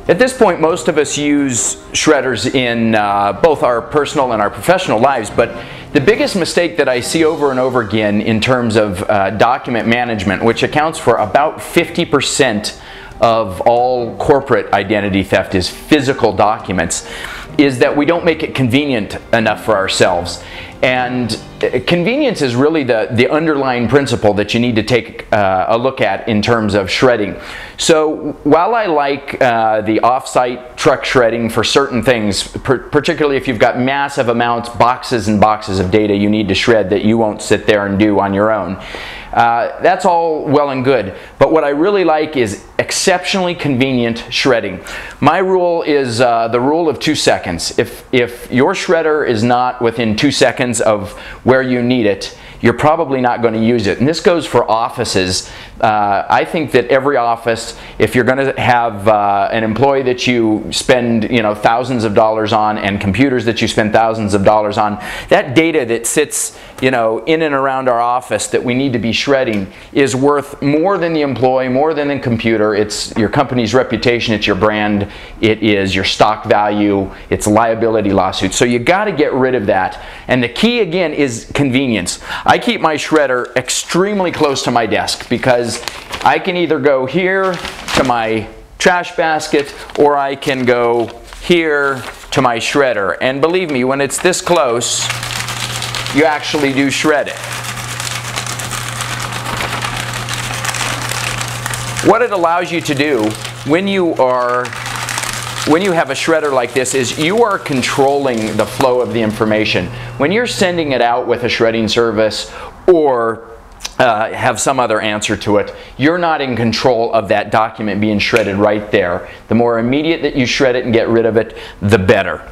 At this point, most of us use shredders in both our personal and our professional lives, but the biggest mistake that I see over and over again in terms of document management, which accounts for about 50% of all corporate identity theft, is physical documents, is that we don't make it convenient enough for ourselves. And convenience is really the underlying principle that you need to take a look at in terms of shredding. So while I like the off-site truck shredding for certain things, particularly if you've got massive amounts, boxes and boxes of data you need to shred that you won't sit there and do on your own, that's all well and good. But what I really like is exceptionally convenient shredding. My rule is the rule of 2 seconds. If your shredder is not within 2 seconds of where you need it, you're probably not going to use it. And this goes for offices. I think that every office, if you're going to have an employee that you spend thousands of dollars on and computers that you spend thousands of dollars on, that data that sits in and around our office that we need to be shredding is worth more than the employee, more than the computer. It's your company's reputation, it's your brand, it is your stock value, it's liability lawsuits. So you got to get rid of that. And the key again is convenience. I keep my shredder extremely close to my desk because I can either go here to my trash basket or I can go here to my shredder. And believe me, when it's this close, you actually do shred it. What it allows you to do when you have a shredder like this is you are controlling the flow of the information. When you're sending it out with a shredding service or have some other answer to it, you're not in control of that document being shredded right there. The more immediate that you shred it and get rid of it, the better.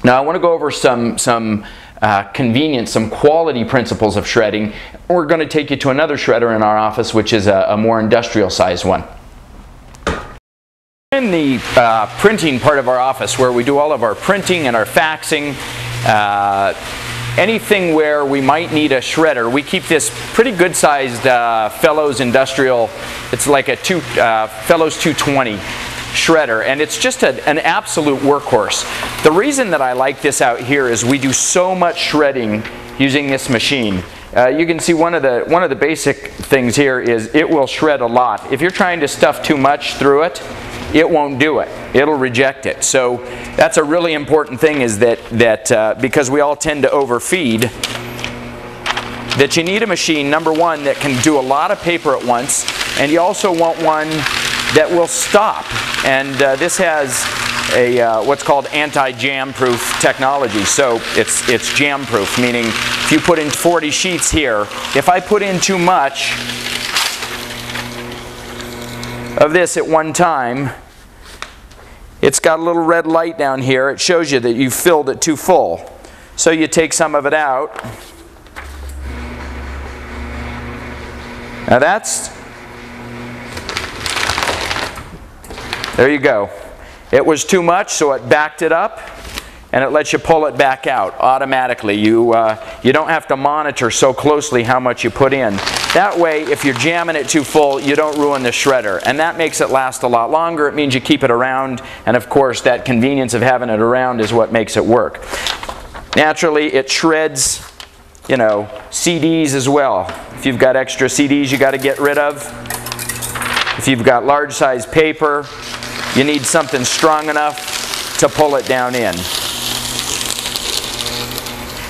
Now I want to go over some convenience, some quality principles of shredding. We're going to take you to another shredder in our office, which is a more industrial sized one. In the printing part of our office, where we do all of our printing and our faxing, anything where we might need a shredder, we keep this pretty good sized Fellows Industrial, it's like a Fellows 220 shredder, and it's just an absolute workhorse. The reason that I like this out here is we do so much shredding using this machine. You can see one of the basic things here is it will shred a lot. If you're trying to stuff too much through it, it won't do it. It'll reject it. So that's a really important thing, is that because we all tend to overfeed, that you need a machine, number one, that can do a lot of paper at once, and you also want one that will stop. And this has a what's called anti-jam proof technology. So it's jam proof, meaning if you put in 40 sheets here, if I put in too much of this at one time, it's got a little red light down here. It shows you that you've filled it too full. So you take some of it out. Now there you go. It was too much, so it backed it up, and it lets you pull it back out automatically. You don't have to monitor so closely how much you put in. That way, if you're jamming it too full, you don't ruin the shredder, and that makes it last a lot longer. It means you keep it around, and of course that convenience of having it around is what makes it work. Naturally, it shreds, CDs as well. If you've got extra CDs you got to get rid of, if you've got large size paper, you need something strong enough to pull it down in.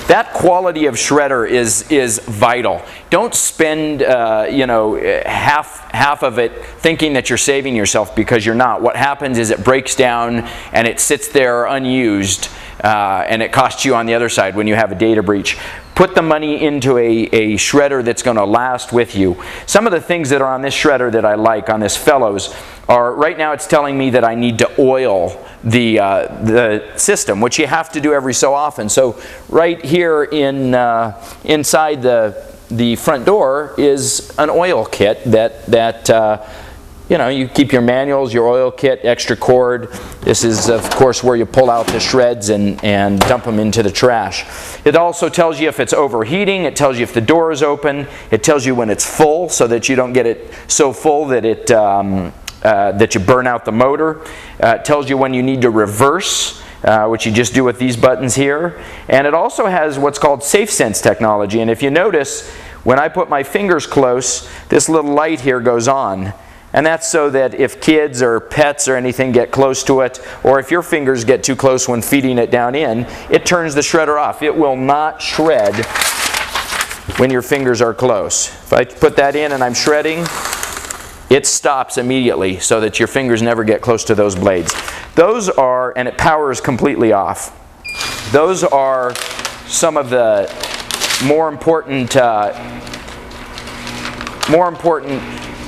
That quality of shredder is vital. Don't spend half of it thinking that you're saving yourself, because you're not. What happens is it breaks down and it sits there unused, and it costs you on the other side when you have a data breach. Put the money into a shredder that's going to last with you. Some of the things that are on this shredder that I like, on this Fellows, are, right now it's telling me that I need to oil the system, which you have to do every so often. So right here inside the front door is an oil kit that you keep your manuals, your oil kit, extra cord. This is, of course, where you pull out the shreds and dump them into the trash. It also tells you if it's overheating. It tells you if the door is open. It tells you when it's full, so that you don't get it so full that it that you burn out the motor. It tells you when you need to reverse, which you just do with these buttons here. And it also has what's called SafeSense technology. And if you notice, when I put my fingers close, this little light here goes on. And that's so that if kids or pets or anything get close to it, or if your fingers get too close when feeding it down in, it turns the shredder off. It will not shred when your fingers are close. If I put that in and I'm shredding, it stops immediately so that your fingers never get close to those blades. Those are, and it powers completely off. Those are some of the more important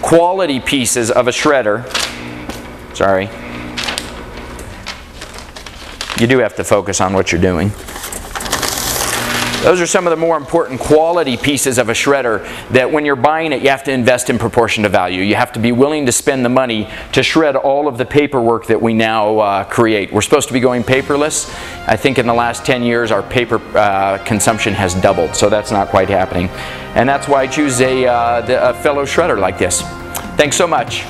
quality pieces of a shredder. Sorry. You do have to focus on what you're doing. Those are some of the more important quality pieces of a shredder that when you're buying it, you have to invest in proportion to value. You have to be willing to spend the money to shred all of the paperwork that we now create. We're supposed to be going paperless. I think in the last 10 years our paper consumption has doubled, so that's not quite happening. And that's why I choose a fellow shredder like this. Thanks so much.